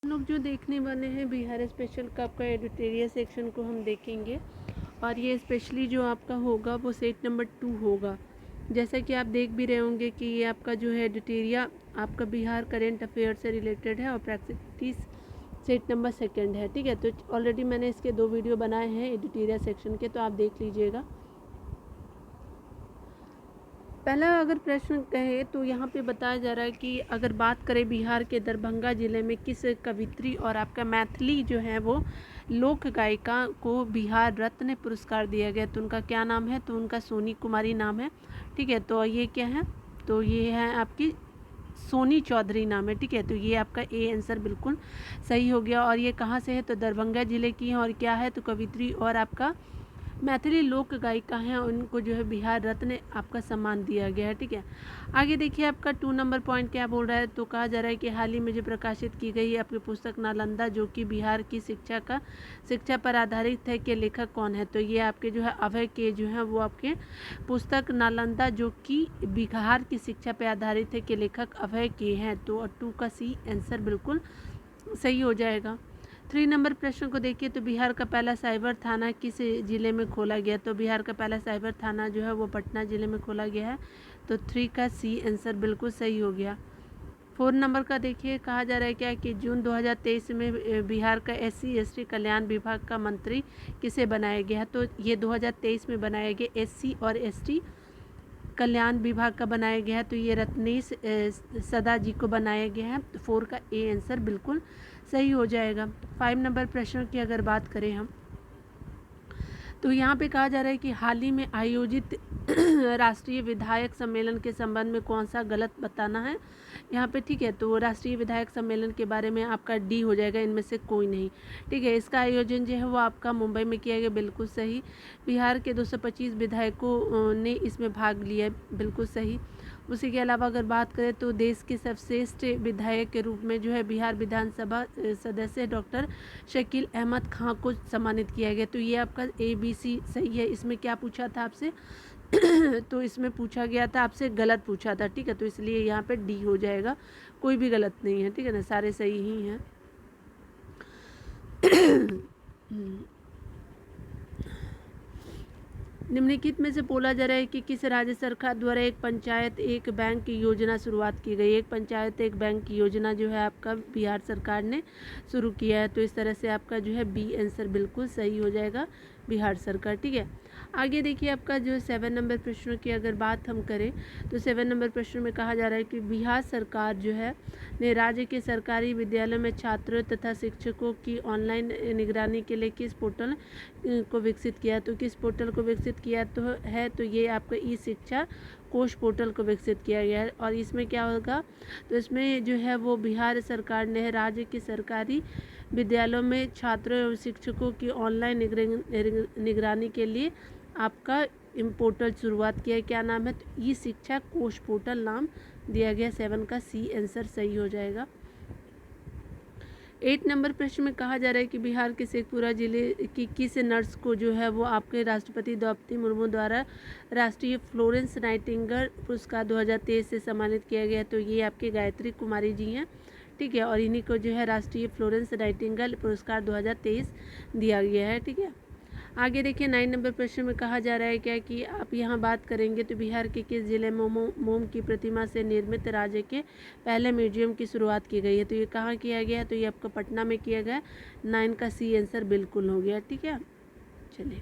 हम लोग जो देखने वाले हैं बिहार स्पेशल का आपका एडिटोरियल सेक्शन को हम देखेंगे और ये स्पेशली जो आपका होगा वो सेट नंबर 2 होगा। जैसा कि आप देख भी रहे होंगे कि ये आपका जो है एडिटोरिया आपका बिहार करेंट अफेयर से रिलेटेड है और प्रैक्टिस सेट नंबर 2 है। ठीक है, तो ऑलरेडी मैंने इसके 2 वीडियो बनाए हैं एडिटोरियल सेक्शन के, तो आप देख लीजिएगा। पहला अगर प्रश्न कहे तो यहाँ पे बताया जा रहा है कि अगर बात करें बिहार के दरभंगा ज़िले में किस कवित्री और आपका मैथिली जो है वो लोक गायिका को बिहार रत्न पुरस्कार दिया गया, तो उनका क्या नाम है? तो उनका सोनी कुमारी नाम है। ठीक है, तो ये क्या है? तो ये है आपकी सोनी चौधरी नाम है। ठीक है, तो ये आपका ए आंसर बिल्कुल सही हो गया। और ये कहाँ से है? तो दरभंगा ज़िले की है। और क्या है? तो कवित्री और आपका मैथिली लोक गायिका हैं, उनको जो है बिहार रत्न आपका सम्मान दिया गया है। ठीक है, आगे देखिए आपका 2 नंबर पॉइंट क्या बोल रहा है। तो कहा जा रहा है कि हाल ही में जो प्रकाशित की गई है आपकी पुस्तक नालंदा जो कि बिहार की शिक्षा पर आधारित है, के लेखक कौन है? तो ये आपके जो है अभय के जो है वो आपके पुस्तक नालंदा जो कि बिहार की शिक्षा पर आधारित है, के लेखक अभय के हैं। तो 2 का सी आंसर बिल्कुल सही हो जाएगा। 3 नंबर प्रश्न को देखिए। तो बिहार का पहला साइबर थाना किस जिले में खोला गया? तो बिहार का पहला साइबर थाना जो है वो पटना जिले में खोला गया है। तो 3 का सी आंसर बिल्कुल सही हो गया। 4 नंबर का देखिए, कहा जा रहा है क्या कि जून 2023 में बिहार का SC/ST कल्याण विभाग का मंत्री किसे बनाया गया है? तो ये 2023 में बनाया गया SC और ST कल्याण विभाग का बनाया गया है। तो ये रत्नेश सदा जी को बनाया गया है। तो 4 का ए आंसर बिल्कुल सही हो जाएगा। 5 नंबर प्रश्न की अगर बात करें हम, तो यहाँ पे कहा जा रहा है कि हाल ही में आयोजित राष्ट्रीय विधायक सम्मेलन के संबंध में कौन सा गलत बताना है यहाँ पे। ठीक है, तो राष्ट्रीय विधायक सम्मेलन के बारे में आपका डी हो जाएगा, इनमें से कोई नहीं। ठीक है, इसका आयोजन जो है वो आपका मुंबई में किया गया, बिल्कुल सही। बिहार के 225 विधायकों ने इसमें भाग लिया, बिल्कुल सही। उसी के अलावा अगर बात करें तो देश के सर्वश्रेष्ठ विधायक के रूप में जो है बिहार विधानसभा सदस्य डॉक्टर शकील अहमद खां को सम्मानित किया गया। तो ये आपका ABC सही है। इसमें क्या पूछा था आपसे? तो इसमें पूछा गया था आपसे, गलत पूछा था। ठीक है, तो इसलिए यहाँ पे डी हो जाएगा, कोई भी गलत नहीं है। ठीक है ना, सारे सही ही हैं। निम्नलिखित में से बोला जा रहा है कि किस राज्य सरकार द्वारा एक पंचायत एक बैंक की योजना शुरुआत की गई? एक पंचायत एक बैंक की योजना जो है आपका बिहार सरकार ने शुरू किया है। तो इस तरह से आपका जो है बी आंसर बिल्कुल सही हो जाएगा, बिहार सरकार। ठीक है, आगे देखिए आपका जो 7 नंबर प्रश्न की अगर बात हम करें तो 7 नंबर प्रश्न में कहा जा रहा है कि बिहार सरकार जो है ने राज्य के सरकारी विद्यालयों में छात्रों तथा शिक्षकों की ऑनलाइन निगरानी के लिए किस पोर्टल को विकसित किया? तो किस पोर्टल को विकसित किया तो ये आपका ई शिक्षा कोष पोर्टल को विकसित किया गया है। और इसमें क्या होगा? तो इसमें जो है वो बिहार सरकार ने राज्य के सरकारी विद्यालयों में छात्रों एवं शिक्षकों की ऑनलाइन निगरानी के लिए आपका पोर्टल शुरुआत किया है। क्या नाम है? तो ई शिक्षा कोष पोर्टल नाम दिया गया। 7 का सी आंसर सही हो जाएगा। 8 नंबर प्रश्न में कहा जा रहा है कि बिहार के शेखपुरा जिले की किस नर्स को जो है वो आपके राष्ट्रपति द्रौपदी मुर्मू द्वारा राष्ट्रीय फ्लोरेंस नाइटिंगेल पुरस्कार 2023 से सम्मानित किया गया? तो ये आपके गायत्री कुमारी जी हैं। ठीक है, और इन्हीं को जो है राष्ट्रीय फ्लोरेंस नाइटिंगेल पुरस्कार 2023 दिया गया है। ठीक है, आगे देखिए 9 नंबर प्रश्न में कहा जा रहा है क्या कि आप यहाँ बात करेंगे तो बिहार के किस जिले में मोम की प्रतिमा से निर्मित राज्य के पहले म्यूजियम की शुरुआत की गई है? तो ये कहाँ किया गया है? तो ये आपका पटना में किया गया। 9 का सी आंसर बिल्कुल हो गया। ठीक है, चलिए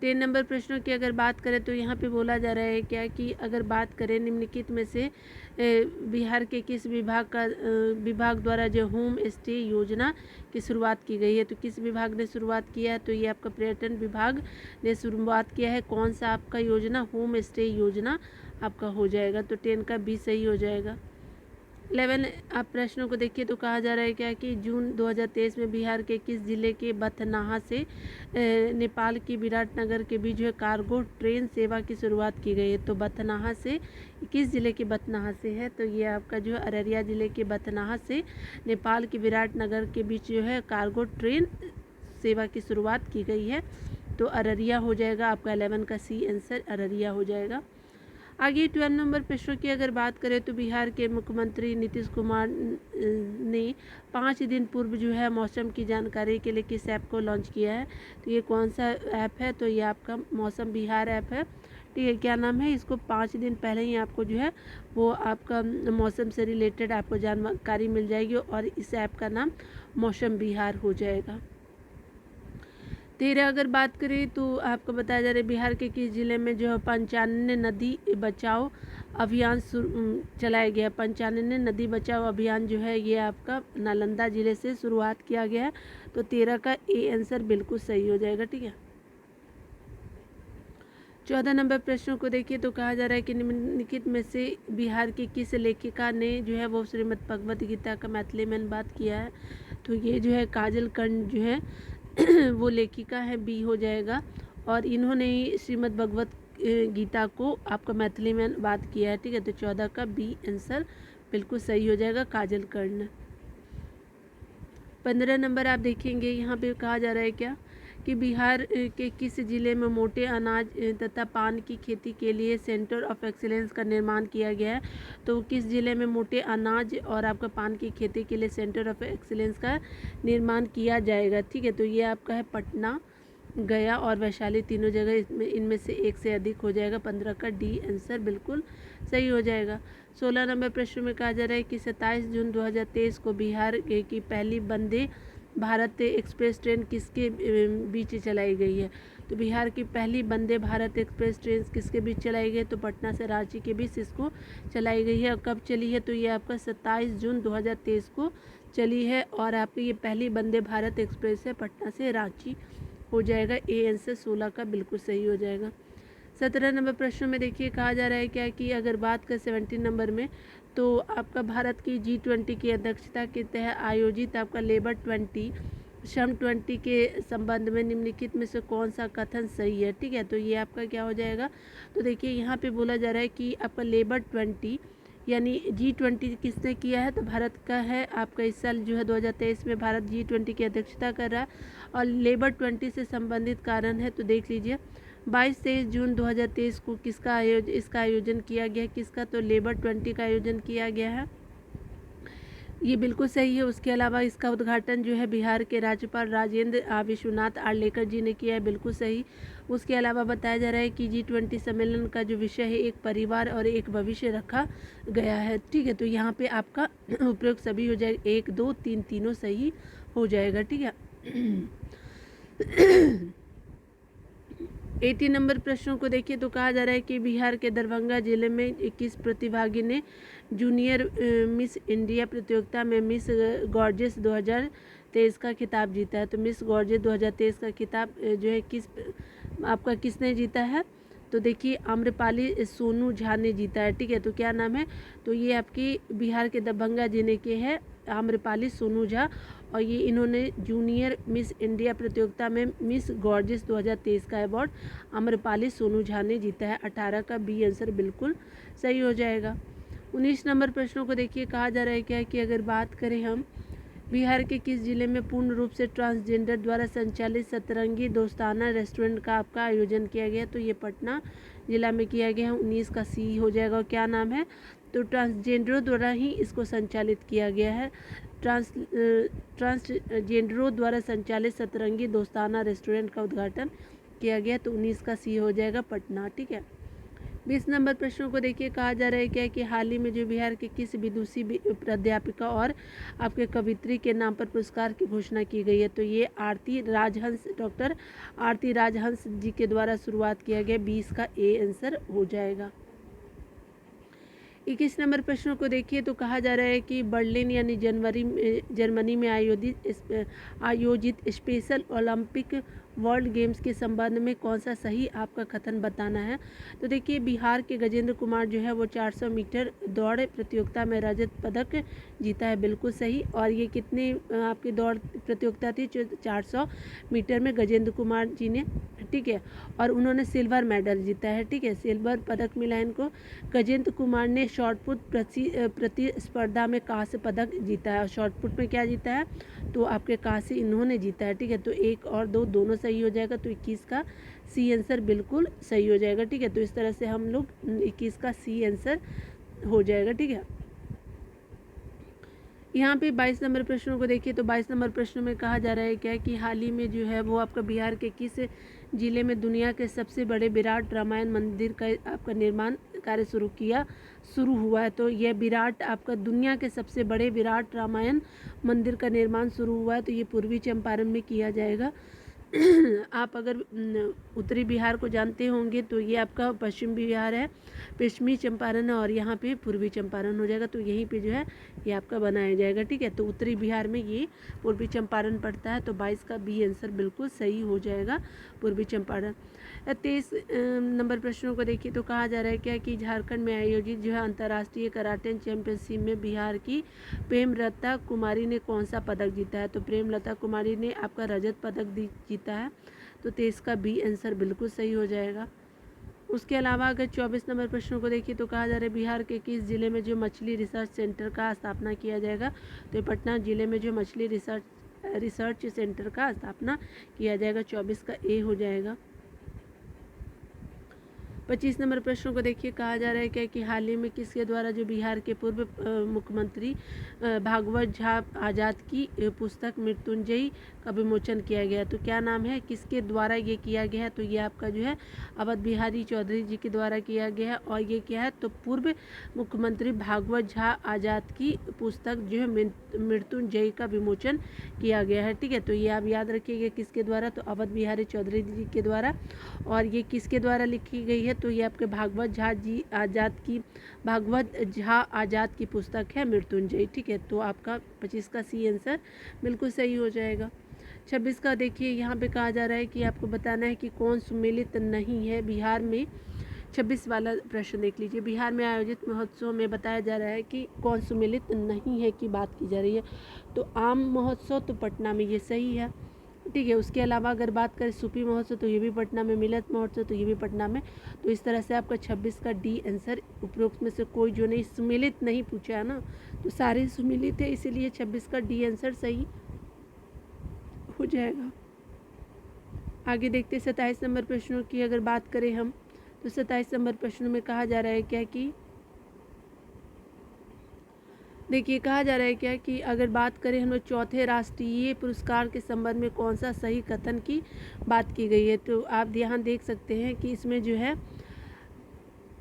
10 नंबर प्रश्नों की अगर बात करें तो यहाँ पे बोला जा रहा है क्या कि अगर बात करें निम्नलिखित में से बिहार के किस विभाग द्वारा जो होम स्टे योजना की शुरुआत की गई है? तो किस विभाग ने शुरुआत किया है? तो ये आपका पर्यटन विभाग ने शुरुआत किया है। कौन सा आपका योजना? होम स्टे योजना आपका हो जाएगा। तो 10 का बी सही हो जाएगा। 11 आप प्रश्नों को देखिए तो कहा जा रहा है क्या कि जून 2023 में बिहार के किस जिले के बथनाहा से नेपाल की विराटनगर के बीच जो है कार्गो ट्रेन सेवा की शुरुआत की गई है? तो बथनाहा से किस जिले के बथनाहा से है? तो ये आपका जो है अररिया जिले के बथनाहा से नेपाल की विराटनगर के बीच जो है कार्गो ट्रेन सेवा की शुरुआत की गई है। तो अररिया हो जाएगा आपका। 11 का सी आंसर अररिया हो जाएगा। आगे 12 नंबर प्रश्नों की अगर बात करें तो बिहार के मुख्यमंत्री नीतीश कुमार ने 5 दिन पूर्व जो है मौसम की जानकारी के लिए किस ऐप को लॉन्च किया है। तो ये कौन सा ऐप है, तो ये आपका मौसम बिहार ऐप है। ठीक है, क्या नाम है, इसको 5 दिन पहले ही आपको जो है वो आपका मौसम से रिलेटेड आपको जानकारी मिल जाएगी और इस ऐप का नाम मौसम बिहार हो जाएगा। 13 अगर बात करें तो आपको बताया जा रहा है बिहार के किस जिले में जो है 95 नदी बचाओ अभियान चलाया गया। 95 नदी बचाओ अभियान जो है ये आपका नालंदा जिले से शुरुआत किया गया है। तो 13 का ए आंसर बिल्कुल सही हो जाएगा। ठीक है, 14 नंबर प्रश्नों को देखिए तो कहा जा रहा है कि निम्नलिखित में से बिहार की किस लेखिका ने जो है वो श्रीमद् भगवद गीता का मैथिली में अनुवाद किया है। तो ये जो है काजल कर्ण जो है वो लेखिका है, बी हो जाएगा। और इन्होंने ही श्रीमद् भगवद गीता को आपका मैथिली में अनुवाद किया है। ठीक है, तो 14 का बी आंसर बिल्कुल सही हो जाएगा, काजल कर्ण। 15 नंबर आप देखेंगे यहाँ पे कहा जा रहा है क्या कि बिहार के किस जिले में मोटे अनाज तथा पान की खेती के लिए सेंटर ऑफ एक्सीलेंस का निर्माण किया गया है। तो किस जिले में मोटे अनाज और आपका पान की खेती के लिए सेंटर ऑफ एक्सीलेंस का निर्माण किया जाएगा। ठीक है, तो ये आपका है पटना, गया और वैशाली, तीनों जगह इनमें से एक से अधिक हो जाएगा। 15 का डी आंसर बिल्कुल सही हो जाएगा। 16 नंबर प्रश्न में कहा जा रहा है कि 27 जून 2023 को बिहार की पहली वंदे भारत एक्सप्रेस ट्रेन किसके बीच चलाई गई है। तो बिहार की पहली वंदे भारत एक्सप्रेस ट्रेन किसके बीच चलाई गई, तो पटना से रांची के बीच इसको चलाई गई है। और कब चली है, तो ये आपका 27 जून 2023 को चली है और आपकी ये पहली वंदे भारत एक्सप्रेस है, पटना से रांची हो जाएगा। ए आंसर 16 का बिल्कुल सही हो जाएगा। 17 नंबर प्रश्न में देखिए कहा जा रहा है क्या कि अगर बात करें 17 नंबर में तो आपका भारत की G20 की अध्यक्षता के तहत आयोजित आपका लेबर 20 श्रम 20 के संबंध में निम्नलिखित में से कौन सा कथन सही है। ठीक है, तो ये आपका क्या हो जाएगा, तो देखिए यहाँ पे बोला जा रहा है कि आपका लेबर 20 यानी G20 किसने किया है, तो भारत का है। आपका इस साल जो है 2023 में भारत G20 की अध्यक्षता कर रहा है और लेबर 20 से संबंधित कारण है। तो देख लीजिए 22-23 जून 2023 को इसका आयोजन किया गया, किसका, तो लेबर 20 का आयोजन किया गया है, ये बिल्कुल सही है। उसके अलावा इसका उद्घाटन जो है बिहार के राज्यपाल राजेंद्र विश्वनाथ आर्लेकर जी ने किया है, बिल्कुल सही। उसके अलावा बताया जा रहा है कि G20 सम्मेलन का जो विषय है एक परिवार और एक भविष्य रखा गया है। ठीक है, तो यहाँ पे आपका उपयोग सभी हो जाएगा, 1 2 3 तीनों सही हो जाएगा। ठीक है 80 नंबर प्रश्नों को देखिए तो कहा जा रहा है कि बिहार के दरभंगा जिले में 21 प्रतिभागी ने जूनियर मिस इंडिया प्रतियोगिता में मिस गॉर्जियस 2023 का खिताब जीता है। तो मिस गॉर्जियस 2023 का खिताब जो है किसने जीता है, तो देखिए आम्रपाली सोनू झा ने जीता है। ठीक है, तो क्या नाम है, तो ये आपकी बिहार के दरभंगा जिले के हैं आम्रपाली सोनू झा और ये इन्होंने जूनियर मिस इंडिया प्रतियोगिता में मिस गॉर्जियस 2023 का अवार्ड आम्रपाली सोनू झा ने जीता है। 18 का बी आंसर बिल्कुल सही हो जाएगा। 19 नंबर प्रश्नों को देखिए कहा जा रहा है क्या कि अगर बात करें हम बिहार के किस जिले में पूर्ण रूप से ट्रांसजेंडर द्वारा संचालित सतरंगी दोस्ताना रेस्टोरेंट का आपका आयोजन किया गया, तो ये पटना जिला में किया गया है। 19 का सी हो जाएगा। और क्या नाम है, तो ट्रांसजेंडरों द्वारा ही इसको संचालित किया गया है। ट्रांसजेंडरों द्वारा संचालित सतरंगी दोस्ताना रेस्टोरेंट का उद्घाटन किया गया, तो 19 का सी हो जाएगा पटना। ठीक है 20 नंबर प्रश्नों को देखिए कहा जा रहा है क्या कि हाल ही में जो बिहार के किस विदुषी प्राध्यापिका और आपके कवित्री के नाम पर पुरस्कार की घोषणा की गई है, तो ये आरती राजहंस, डॉक्टर आरती राजहंस जी के द्वारा शुरुआत किया गया। 20 का ए आंसर हो जाएगा। 21 नंबर प्रश्नों को देखिए तो कहा जा रहा है कि बर्लिन यानी जर्मनी में आयोजित स्पेशल ओलंपिक वर्ल्ड गेम्स के संबंध में कौन सा सही आपका कथन बताना है। तो देखिए बिहार के गजेंद्र कुमार जो है वो 400 मीटर दौड़ प्रतियोगिता में रजत पदक जीता है, बिल्कुल सही। और ये कितनी आपकी दौड़ प्रतियोगिता थी, 400 मीटर में गजेंद्र कुमार जी ने ठीक है, और उन्होंने सिल्वर मेडल जीता है, ठीक है, सिल्वर पदक मिला है इनको। गजेंद्र कुमार ने शॉटपुट प्रतिस्पर्धा में कांस्य पदक जीता है, और शॉटपुट में क्या जीता है, तो आपके कांस्य इन्होंने जीता है, ठीक है। तो 1 और 2 दोनों सही हो जाएगा, तो 21 का सी आंसर बिल्कुल सही हो जाएगा, ठीक है। तो इस तरह से हम लोग 21 का सी आंसर हो जाएगा, ठीक है। यहाँ पे 22 नंबर प्रश्नों को देखिए, तो 22 नंबर प्रश्न में कहा जा रहा है क्या कि हाल ही में जो है वो आपका बिहार के किस जिले में दुनिया के सबसे बड़े विराट रामायण मंदिर का आपका निर्माण कार्य शुरू हुआ है। तो यह विराट आपका दुनिया के सबसे बड़े विराट रामायण मंदिर का निर्माण शुरू हुआ है, तो ये पूर्वी चंपारण में किया जाएगा। आप अगर उत्तरी बिहार को जानते होंगे तो ये आपका पश्चिम बिहार है, पश्चिमी चंपारण है, और यहाँ पे पूर्वी चंपारण हो जाएगा, तो यहीं पे जो है ये आपका बनाया जाएगा, ठीक है। तो उत्तरी बिहार में ये पूर्वी चंपारण पड़ता है, तो 22 का बी आंसर बिल्कुल सही हो जाएगा, पूर्वी चंपारण। 23 नंबर प्रश्नों को देखिए, तो कहा जा रहा है क्या कि झारखंड में आयोजित जो है अंतर्राष्ट्रीय कराटे चैंपियनशिप में बिहार की प्रेमलता कुमारी ने कौन सा पदक जीता है। तो प्रेमलता कुमारी ने आपका रजत पदक जीता है, तो 23 का बी आंसर बिल्कुल सही हो जाएगा। उसके अलावा अगर 24 नंबर प्रश्नों को देखिए, तो कहा जा रहा है बिहार के किस जिले में जो मछली रिसर्च सेंटर का स्थापना किया जाएगा। तो पटना जिले में जो मछली रिसर्च सेंटर का स्थापना किया जाएगा, 24 का ए हो जाएगा। 25 नंबर प्रश्नों को देखिए, कहा जा रहा है क्या कि हाल ही में किसके द्वारा जो बिहार के पूर्व मुख्यमंत्री भागवत झा आज़ाद की पुस्तक मृत्युंजयी का विमोचन किया गया। तो क्या नाम है, किसके द्वारा ये किया गया है, तो ये आपका जो है अवध बिहारी चौधरी जी के द्वारा किया गया है। और ये क्या है, तो पूर्व मुख्यमंत्री भागवत झा आज़ाद की पुस्तक जो है मृत्युंजयी का विमोचन किया गया है, ठीक है। तो ये आप याद रखिएगा किसके द्वारा, तो अवध बिहारी चौधरी जी के द्वारा। और ये किसके द्वारा लिखी गई है, तो ये आपके भागवत झा आज़ाद की पुस्तक है मृत्युंजयी, ठीक है। तो आपका 25 का सी आंसर बिल्कुल सही हो जाएगा। 26 का देखिए, यहाँ पे कहा जा रहा है कि आपको बताना है कि कौन सम्मिलित नहीं है बिहार में। 26 वाला प्रश्न देख लीजिए, बिहार में आयोजित महोत्सव में बताया जा रहा है कि कौन सम्मिलित नहीं है की बात की जा रही है। तो आम महोत्सव तो पटना में, ये सही है, ठीक है। उसके अलावा अगर बात करें सूफी महोत्सव, तो ये भी पटना में, मिलत महोत्सव तो ये भी पटना में। तो इस तरह से आपका 26 का डी आंसर, उपरोक्त में से कोई जो नहीं सम्मिलित नहीं पूछा है ना, तो सारे सम्मिलित है, इसीलिए 26 का डी आंसर सही हो जाएगा। आगे देखते 27 नंबर प्रश्नों की अगर बात करें हम, तो 27 नंबर प्रश्नों में कहा जा रहा है क्या कि देखिए, कहा जा रहा है क्या कि अगर बात करें हम लोग चौथे राष्ट्रीय पुरस्कार के संबंध में कौन सा सही कथन की बात की गई है। तो आप यहाँ देख सकते हैं कि इसमें जो है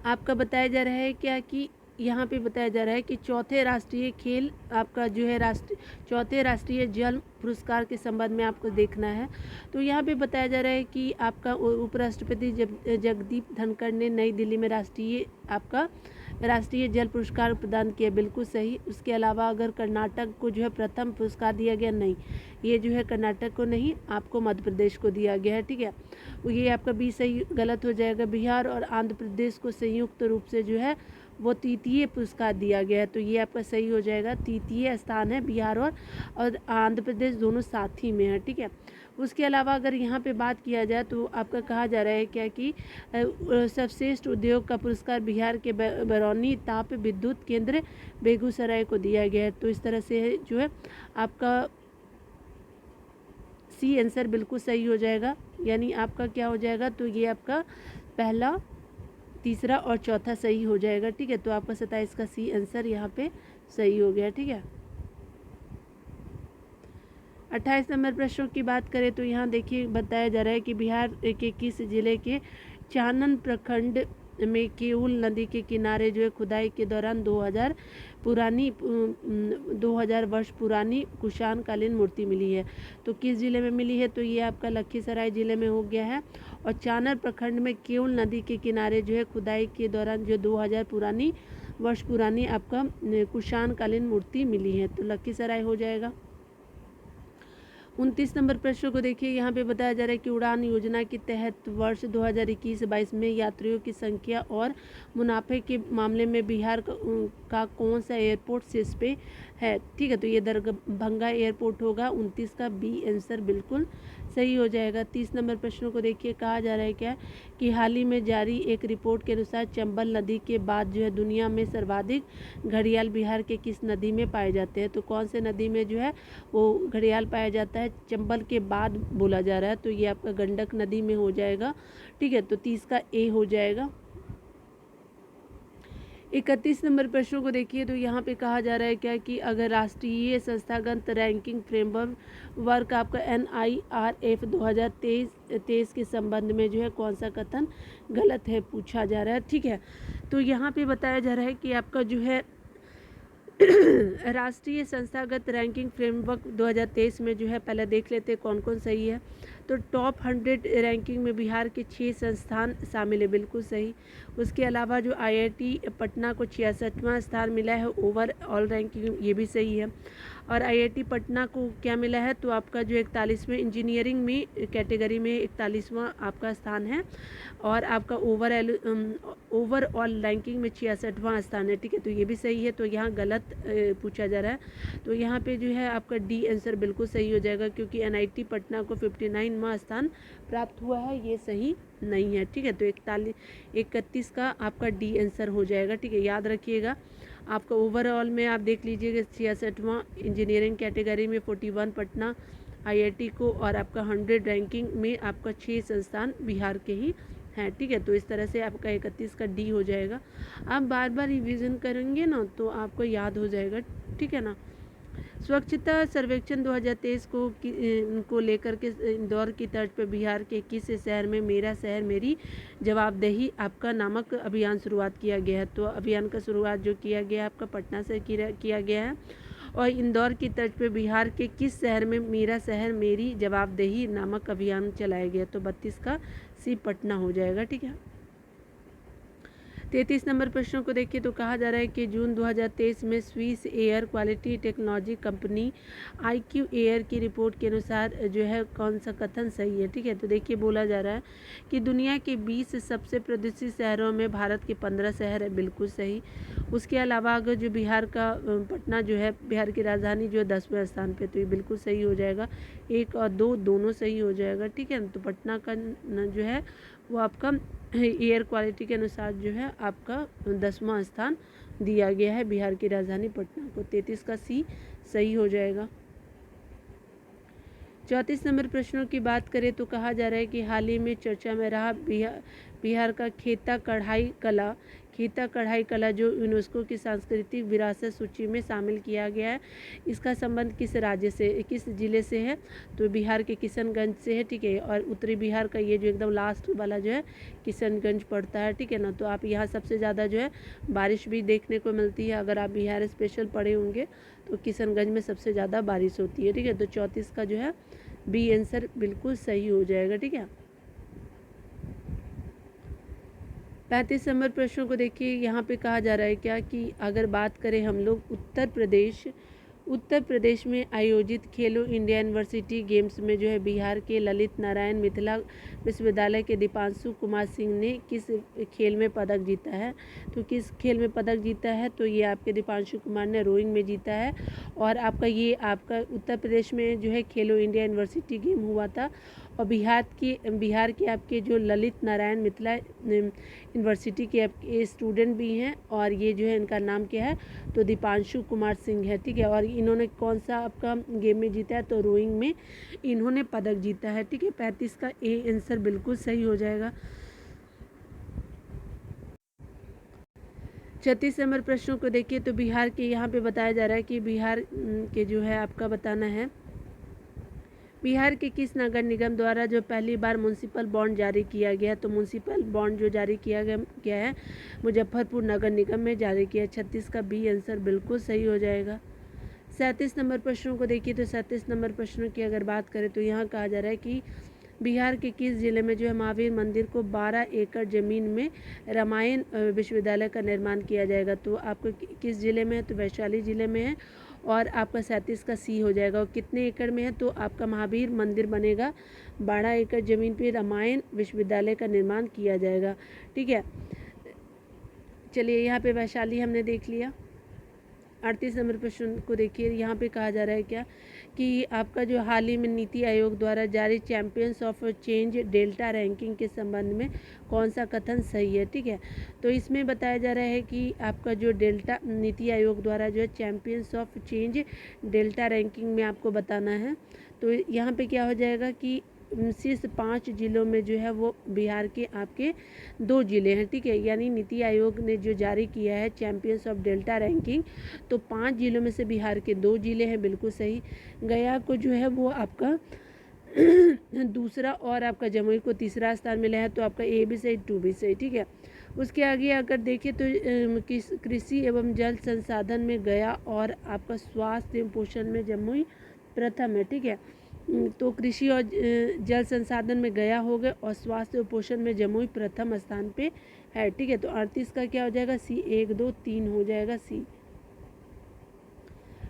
आपका बताया जा रहा है क्या कि यहाँ पे बताया जा रहा है कि चौथे राष्ट्रीय खेल आपका जो है चौथे राष्ट्रीय जल पुरस्कार के संबंध में आपको देखना है। तो यहाँ पे बताया जा रहा है कि आपका उपराष्ट्रपति जगदीप धनखड़ ने नई दिल्ली में राष्ट्रीय जल पुरस्कार प्रदान किया, बिल्कुल सही। उसके अलावा अगर कर्नाटक को जो है प्रथम पुरस्कार दिया गया, नहीं, ये जो है कर्नाटक को नहीं, आपको मध्य प्रदेश को दिया गया है, ठीक है। ये आपका बी सही गलत हो जाएगा। बिहार और आंध्र प्रदेश को संयुक्त रूप से जो है वो तृतीय पुरस्कार दिया गया है, तो ये आपका सही हो जाएगा। तृतीय स्थान है बिहार और आंध्र प्रदेश दोनों साथ ही में है, ठीक है। उसके अलावा अगर यहाँ पे बात किया जाए तो आपका कहा जा रहा है क्या कि सर्वश्रेष्ठ उद्योग का पुरस्कार बिहार के बरौनी ताप विद्युत केंद्र बेगूसराय को दिया गया है। तो इस तरह से जो है आपका सी आंसर बिल्कुल सही हो जाएगा, यानी आपका क्या हो जाएगा, तो ये आपका पहला, तीसरा और चौथा सही हो जाएगा, ठीक है। तो आपका 27 का सी आंसर यहाँ पे सही हो गया, ठीक है। 28 नंबर प्रश्नों की बात करें तो यहाँ देखिए बताया जा रहा है कि बिहार के किस जिले के चानन प्रखंड में केउल नदी के किनारे जो है खुदाई के दौरान 2000 वर्ष पुरानी कुषाण कालीन मूर्ति मिली है। तो किस जिले में मिली है, तो ये आपका लखीसराय जिले में हो गया है। और चानन प्रखंड में केउल नदी के किनारे जो है खुदाई के दौरान जो 2000 वर्ष पुरानी आपका कुषाण कालीन मूर्ति मिली है, तो लखीसराय हो जाएगा। 29 नंबर प्रश्न को देखिए, यहाँ पे बताया जा रहा है कि उड़ान योजना के तहत वर्ष 2021-22 में यात्रियों की संख्या और मुनाफे के मामले में बिहार का कौन सा एयरपोर्ट शीर्ष पे है, ठीक है। तो ये दरभंगा एयरपोर्ट होगा। 29 का बी आंसर बिल्कुल सही हो जाएगा। 30 नंबर प्रश्न को देखिए, कहा जा रहा है क्या कि हाल ही में जारी एक रिपोर्ट के अनुसार चंबल नदी के बाद जो है दुनिया में सर्वाधिक घड़ियाल बिहार के किस नदी में पाए जाते हैं। तो कौन से नदी में जो है वो घड़ियाल पाया जाता है, चंबल के बाद बोला जा रहा है, तो ये आपका गंडक नदी में हो जाएगा। ठीक है, तो 30 का ए हो जाएगा। 31 नंबर प्रश्नों को देखिए, तो यहाँ पे कहा जा रहा है क्या कि अगर राष्ट्रीय संस्थागत रैंकिंग फ्रेमवर्क वर्क आपका NIRF 2023 के संबंध में जो है कौन सा कथन गलत है, पूछा जा रहा है। ठीक है, तो यहाँ पे बताया जा रहा है कि आपका जो है राष्ट्रीय संस्थागत रैंकिंग फ्रेमवर्क 2023 में जो है, पहले देख लेते हैं कौन कौन सही है। तो टॉप 100 रैंकिंग में बिहार के 6 संस्थान शामिल है, बिल्कुल सही। उसके अलावा जो IIT पटना को 66वां स्थान मिला है ओवरऑल रैंकिंग, ये भी सही है। और IIT पटना को क्या मिला है, तो आपका जो 41वें इंजीनियरिंग में कैटेगरी में 41वां आपका स्थान है, और आपका ओवरऑल रैंकिंग में 66वां स्थान है। ठीक है, तो ये भी सही है। तो यहाँ गलत पूछा जा रहा है, तो यहाँ पे जो है आपका डी आंसर बिल्कुल सही हो जाएगा, क्योंकि NIT पटना को 59वां स्थान प्राप्त हुआ है, ये सही नहीं है। ठीक है, तो 31 का आपका डी आंसर हो जाएगा। ठीक है, याद रखिएगा। आपका ओवरऑल में आप देख लीजिएगा 66वां इंजीनियरिंग कैटेगरी में 41 पटना IIT को, और आपका 100 रैंकिंग में आपका 6 संस्थान बिहार के ही हैं। ठीक है, तो इस तरह से आपका 31 का डी हो जाएगा। आप बार बार रिवीजन करेंगे ना तो आपको याद हो जाएगा। ठीक है ना। स्वच्छता सर्वेक्षण 2023 को लेकर के इंदौर की तर्ज पर बिहार के किस शहर में मेरा शहर मेरी जवाबदेही आपका नामक अभियान शुरुआत किया गया है। तो अभियान का शुरुआत जो किया गया है आपका पटना से किया गया है, और इंदौर की तर्ज पर बिहार के किस शहर में मेरा शहर मेरी जवाबदेही नामक अभियान चलाया गया। तो 32 का सी पटना हो जाएगा। ठीक है। 33 नंबर प्रश्नों को देखिए, तो कहा जा रहा है कि जून 2023 में Swiss air quality technology company IQ air की रिपोर्ट के अनुसार जो है कौन सा कथन सही है। ठीक है, तो देखिए बोला जा रहा है कि दुनिया के 20 सबसे प्रदूषित शहरों में भारत के 15 शहर है, बिल्कुल सही। उसके अलावा अगर जो बिहार का पटना जो है बिहार की राजधानी जो है 10वें स्थान पे, तो ये बिल्कुल सही हो जाएगा। 1 और 2 दोनों सही हो जाएगा। ठीक है, तो पटना का जो है वो आपका एयर क्वालिटी के अनुसार जो है आपका 10वां स्थान दिया गया है बिहार की राजधानी पटना को। 33 का सी सही हो जाएगा। 34 नंबर प्रश्नों की बात करें तो कहा जा रहा है कि हाल ही में चर्चा में रहा बिहार का खेता कढ़ाई कला जो यूनेस्को की सांस्कृतिक विरासत सूची में शामिल किया गया है, इसका संबंध किस राज्य से किस जिले से है। तो बिहार के किशनगंज से है। ठीक है, और उत्तरी बिहार का ये जो एकदम लास्ट वाला जो है किशनगंज पड़ता है। ठीक है ना। तो आप यहाँ सबसे ज़्यादा जो है बारिश भी देखने को मिलती है। अगर आप बिहार स्पेशल पढ़े होंगे तो किशनगंज में सबसे ज़्यादा बारिश होती है। ठीक है, तो 34 का जो है बी आंसर बिल्कुल सही हो जाएगा। ठीक है। 35 नंबर प्रश्नों को देखिए, यहाँ पे कहा जा रहा है क्या कि अगर बात करें हम लोग उत्तर प्रदेश में आयोजित खेलो इंडिया यूनिवर्सिटी गेम्स में जो है बिहार के ललित नारायण मिथिला विश्वविद्यालय के दीपांशु कुमार सिंह ने किस खेल में पदक जीता है। तो किस खेल में पदक जीता है, तो ये आपके दीपांशु कुमार ने रोइंग में जीता है। और आपका ये आपका उत्तर प्रदेश में जो है खेलो इंडिया यूनिवर्सिटी गेम हुआ था, और बिहार के आपके जो ललित नारायण मिथिला यूनिवर्सिटी के आपके स्टूडेंट भी हैं, और ये जो है इनका नाम क्या है, तो दीपांशु कुमार सिंह है। ठीक है, और इन्होंने कौन सा आपका गेम में जीता है, तो रोइंग में इन्होंने पदक जीता है। ठीक है, 35 का ए आंसर बिल्कुल सही हो जाएगा। 36 नंबर प्रश्नों को देखिए, तो बिहार के यहाँ पे बताया जा रहा है कि बिहार के जो है आपका बताना है बिहार के किस नगर निगम द्वारा जो पहली बार म्युनिसिपल बॉन्ड जारी किया गया। तो म्युनिसिपल बॉन्ड जो जारी किया गया है मुजफ्फरपुर नगर निगम में जारी किया। 36 का बी आंसर बिल्कुल सही हो जाएगा। 37 नंबर प्रश्नों को देखिए, तो 37 नंबर प्रश्नों की अगर बात करें तो यहाँ कहा जा रहा है कि बिहार के किस जिले में जो है महावीर मंदिर को 12 एकड़ जमीन में रामायण विश्वविद्यालय का निर्माण किया जाएगा। तो आपको किस जिले में है, तो वैशाली जिले में है, और आपका 37 का सी हो जाएगा। और कितने एकड़ में है, तो आपका महावीर मंदिर बनेगा 12 एकड़ जमीन पे रामायण विश्वविद्यालय का निर्माण किया जाएगा। ठीक है, चलिए यहाँ पे वैशाली हमने देख लिया। 38 नंबर प्रश्न को देखिए, यहाँ पे कहा जा रहा है क्या कि आपका जो हाल ही में नीति आयोग द्वारा जारी champions of change delta ranking के संबंध में कौन सा कथन सही है। ठीक है, तो इसमें बताया जा रहा है कि आपका जो डेल्टा नीति आयोग द्वारा जो है champions of change delta ranking में आपको बताना है। तो यहाँ पे क्या हो जाएगा कि शीर्ष 5 जिलों में जो है वो बिहार के आपके 2 जिले हैं। ठीक है, यानी नीति आयोग ने जो जारी किया है चैंपियंस ऑफ डेल्टा रैंकिंग, तो 5 जिलों में से बिहार के 2 जिले हैं, बिल्कुल सही। गया को जो है वो आपका दूसरा और आपका जमुई को तीसरा स्थान मिला है, तो आपका ए भी सही, 2 भी सही। ठीक है, उसके आगे अगर देखें तो कृषि एवं जल संसाधन में गया और आपका स्वास्थ्य एवं पोषण में जमुई प्रथम है। ठीक है, तो कृषि और जल संसाधन में गया हो गए और स्वास्थ्य और पोषण में जमुई प्रथम स्थान पे है। ठीक है, तो 38 का क्या हो जाएगा सी, 1 2 3 हो जाएगा सी।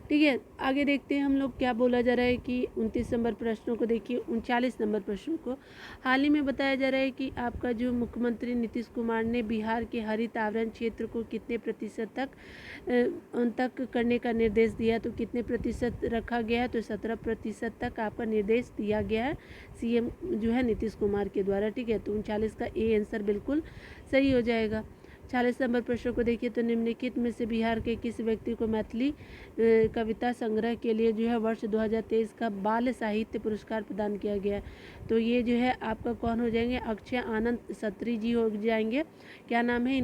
ठीक है, आगे देखते हैं हम लोग क्या बोला जा रहा है कि 29 नंबर प्रश्नों को देखिए। 39 नंबर प्रश्नों को हाल ही में बताया जा रहा है कि आपका जो मुख्यमंत्री नीतीश कुमार ने बिहार के हरित आवरण क्षेत्र को कितने प्रतिशत तक करने का निर्देश दिया, तो कितने प्रतिशत रखा गया है, तो 17% तक आपका निर्देश दिया गया है सीएम जो है नीतीश कुमार के द्वारा। ठीक है, तो 39 का ए आंसर बिल्कुल सही हो जाएगा। 40 नंबर प्रश्न को देखिए, तो निम्नलिखित में से बिहार के किस व्यक्ति को मैथिली कविता संग्रह के लिए जो है वर्ष 2023 का बाल साहित्य पुरस्कार प्रदान किया गया है। तो ये जो है आपका कौन हो जाएंगे, अक्षय आनंद सत्री जी हो जाएंगे। क्या नाम है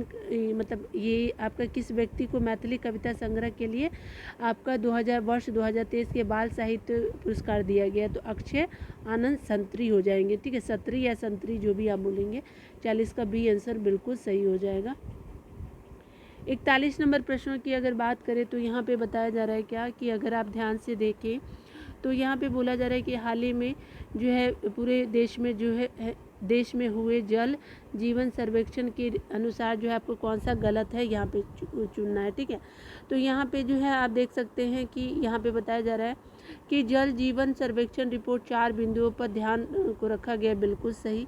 मतलब ये आपका किस व्यक्ति को मैथिली कविता संग्रह के लिए आपका वर्ष 2023 के बाल साहित्य पुरस्कार दिया गया, तो अक्षय आनंद संतरी हो जाएंगे। ठीक है, सत्री या संतरी जो भी आप बोलेंगे। 40 का बी आंसर बिल्कुल सही हो जाएगा। 41 नंबर प्रश्नों की अगर बात करें तो यहाँ पे बताया जा रहा है क्या कि अगर आप ध्यान से देखें तो यहाँ पे बोला जा रहा है कि हाल ही में जो है पूरे देश में जो है देश में हुए जल जीवन सर्वेक्षण के अनुसार जो है आपको कौन सा गलत है यहाँ पे चुनना है। ठीक है, तो यहाँ पे जो है आप देख सकते हैं कि यहाँ पे बताया जा रहा है कि जल जीवन सर्वेक्षण रिपोर्ट 4 बिंदुओं पर ध्यान को रखा गया, बिल्कुल सही।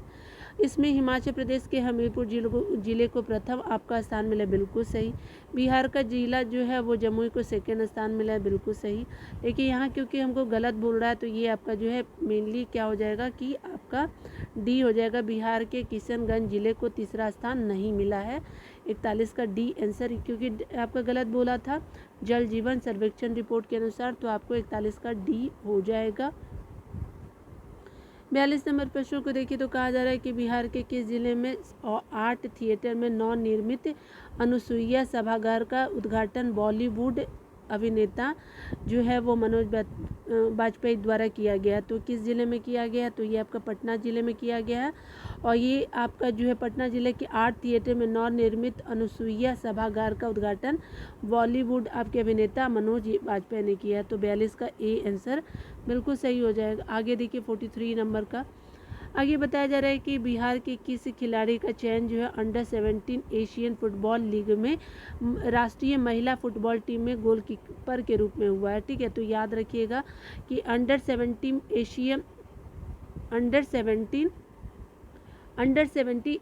इसमें हिमाचल प्रदेश के हमीरपुर जिले को प्रथम आपका स्थान मिला, बिल्कुल सही। बिहार का जिला जो है वो जमुई को सेकेंड स्थान मिला है, बिल्कुल सही। देखिए यहाँ क्योंकि हमको गलत बोल रहा है तो ये आपका जो है मेनली क्या हो जाएगा कि आपका डी हो जाएगा। बिहार के किशनगंज जिले को तीसरा स्थान नहीं मिला है। 41 का डी आंसर, क्योंकि आपका गलत बोला था जल जीवन सर्वेक्षण रिपोर्ट के अनुसार, तो आपको 41 का डी हो जाएगा। 42 नंबर प्रश्नों को देखिए, तो कहा जा रहा है कि बिहार के किस जिले में आर्ट थिएटर में नवनिर्मित अनुसुईया सभागार का उद्घाटन बॉलीवुड अभिनेता जो है वो मनोज बाजपेयी द्वारा किया गया, तो किस जिले में किया गया, तो ये आपका पटना जिले में किया गया है। और ये आपका जो है पटना जिले के आर्ट थिएटर में नवनिर्मित अनुसुईया सभागार का उद्घाटन बॉलीवुड आपके अभिनेता मनोज बाजपेयी ने किया, तो 42 का ए आंसर बिल्कुल सही हो जाएगा। आगे देखिए 43 नंबर का आगे बताया जा रहा है कि बिहार के किस खिलाड़ी का चयन जो है अंडर 17 एशियन फुटबॉल लीग में राष्ट्रीय महिला फुटबॉल टीम में गोलकीपर के रूप में हुआ है। ठीक है, तो याद रखिएगा कि अंडर 17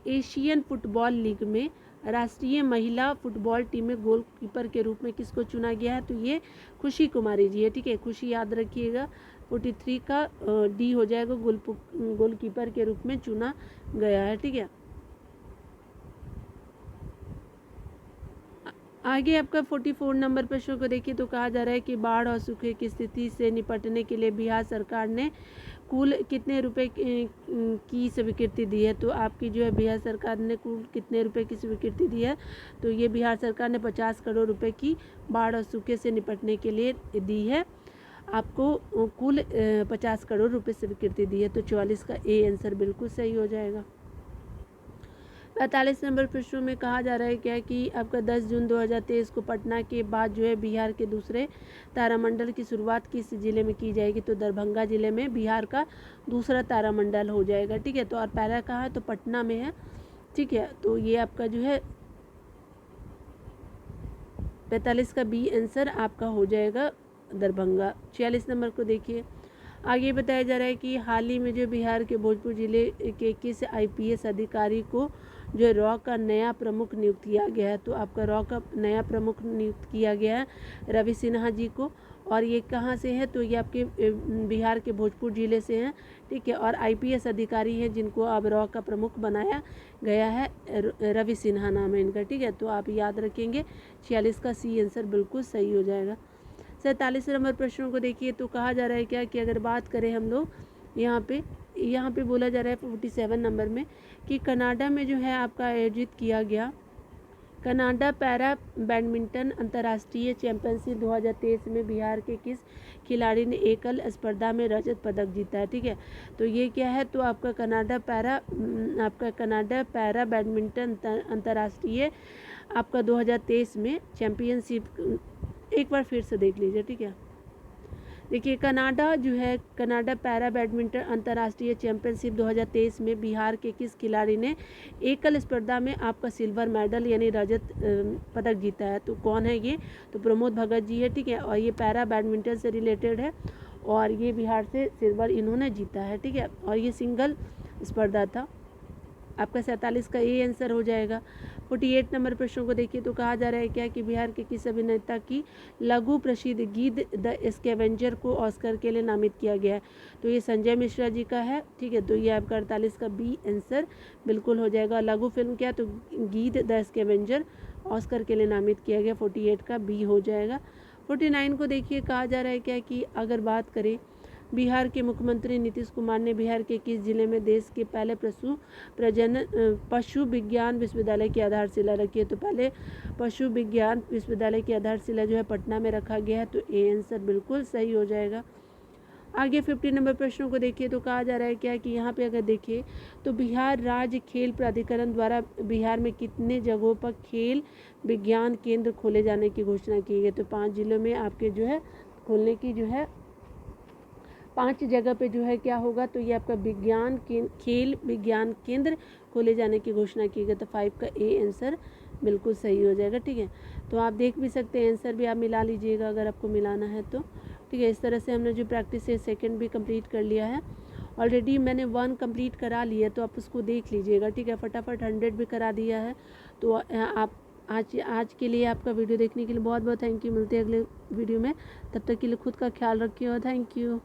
एशियन फुटबॉल लीग में राष्ट्रीय महिला फुटबॉल टीम में गोलकीपर के रूप में किसको चुना गया है, तो ये खुशी कुमारी जी है। ठीक है, खुशी याद रखिएगा। 43 का डी हो जाएगा, गोलकीपर के रूप में चुना गया है। ठीक है, आगे आपका 44 नंबर प्रश्न को देखिए, तो कहा जा रहा है कि बाढ़ और सूखे की स्थिति से निपटने के लिए बिहार सरकार ने कुल कितने रुपए की स्वीकृति दी है, तो आपकी जो है बिहार सरकार ने कुल कितने रुपए की स्वीकृति दी है, तो ये बिहार सरकार ने 50 करोड़ रुपए की बाढ़ और सूखे से निपटने के लिए दी है। आपको कुल 50 करोड़ रुपए स्वीकृति दी है, तो 44 का ए आंसर बिल्कुल सही हो जाएगा। 45 नंबर प्रश्नों में कहा जा रहा है क्या कि आपका 10 जून 2023 को पटना के बाद जो है बिहार के दूसरे तारामंडल की शुरुआत किस जिले में की जाएगी, तो दरभंगा जिले में बिहार का दूसरा तारामंडल हो जाएगा। ठीक है, तो और पहला कहाँ है, तो पटना में है। ठीक है, तो ये आपका जो है 45 का बी आंसर आपका हो जाएगा दरभंगा। 46 नंबर को देखिए, आगे बताया जा रहा है कि हाल ही में जो बिहार के भोजपुर जिले के किस आईपीएस अधिकारी को जो रॉ का नया प्रमुख नियुक्त किया गया है। तो आपका रॉ का नया प्रमुख नियुक्त किया गया है रवि सिन्हा जी को। और ये कहाँ से है, तो ये आपके बिहार के भोजपुर ज़िले से हैं, ठीक है। और आईपीएस अधिकारी हैं जिनको अब रॉ का प्रमुख बनाया गया है, रवि सिन्हा नाम है इनका, ठीक है। तो आप याद रखेंगे 46 का सी आंसर बिल्कुल सही हो जाएगा। 47 नंबर प्रश्नों को देखिए, तो कहा जा रहा है क्या कि अगर बात करें हम लोग यहाँ पे बोला जा रहा है 47 नंबर में कि कनाडा में जो है आपका आयोजित किया गया कनाडा पैरा बैडमिंटन अंतर्राष्ट्रीय चैंपियनशिप 2023 में बिहार के किस खिलाड़ी ने एकल स्पर्धा में रजत पदक जीता है, ठीक है। तो ये क्या है, तो आपका कनाडा पैरा बैडमिंटन अंतर्राष्ट्रीय आपका 2023 में चैंपियनशिप, एक बार फिर से देख लीजिए, ठीक है। देखिए कनाडा पैरा बैडमिंटन अंतर्राष्ट्रीय चैंपियनशिप 2023 में बिहार के किस खिलाड़ी ने एकल स्पर्धा में आपका सिल्वर मेडल यानी रजत पदक जीता है। तो कौन है ये, तो प्रमोद भगत जी है, ठीक है। और ये पैरा बैडमिंटन से रिलेटेड है और ये बिहार से सिल्वर इन्होंने जीता है, ठीक है। और ये सिंगल स्पर्धा था। आपका 47 का ये आंसर हो जाएगा। 48 नंबर प्रश्नों को देखिए, तो कहा जा रहा है क्या कि बिहार के किस अभिनेता की लघु प्रसिद्ध गीत द स्कैवेंजर को ऑस्कर के लिए नामित किया गया है। तो ये संजय मिश्रा जी का है, ठीक है। तो ये आपका 48 का बी आंसर बिल्कुल हो जाएगा। लघु फिल्म क्या, तो गीत द स्कैवेंजर ऑस्कर के लिए नामित किया गया, 48 का बी हो जाएगा। 49 को देखिए, कहा जा रहा है क्या कि अगर बात करें बिहार के मुख्यमंत्री नीतीश कुमार ने बिहार के किस जिले में देश के पहले पशु विज्ञान विश्वविद्यालय की आधारशिला रखी है। तो पहले पशु विज्ञान विश्वविद्यालय की आधारशिला जो है पटना में रखा गया है। तो ए आंसर बिल्कुल सही हो जाएगा। आगे 50 नंबर प्रश्नों को देखिए, तो कहा जा रहा है क्या कि यहाँ पे अगर देखिए तो बिहार राज्य खेल प्राधिकरण द्वारा बिहार में कितने जगहों पर खेल विज्ञान केंद्र खोले जाने की घोषणा की गई। तो 5 जिलों में आपके जो है खोलने की जो है 5 जगह पे जो है क्या होगा, तो ये आपका खेल विज्ञान केंद्र खोले जाने की घोषणा की गई। तो 5 का ए आंसर बिल्कुल सही हो जाएगा, ठीक है। तो आप देख भी सकते हैं, आंसर भी आप मिला लीजिएगा अगर आपको मिलाना है तो, ठीक है। इस तरह से हमने जो प्रैक्टिस है सेकंड भी कंप्लीट कर लिया है। ऑलरेडी मैंने 1 कंप्लीट करा लिया, तो आप उसको देख लीजिएगा, ठीक है। फटाफट 100 भी करा दिया है। तो आप आज के लिए आपका वीडियो देखने के लिए बहुत बहुत थैंक यू। मिलते हैं अगले वीडियो में, तब तक के लिए खुद का ख्याल रखिए और थैंक यू।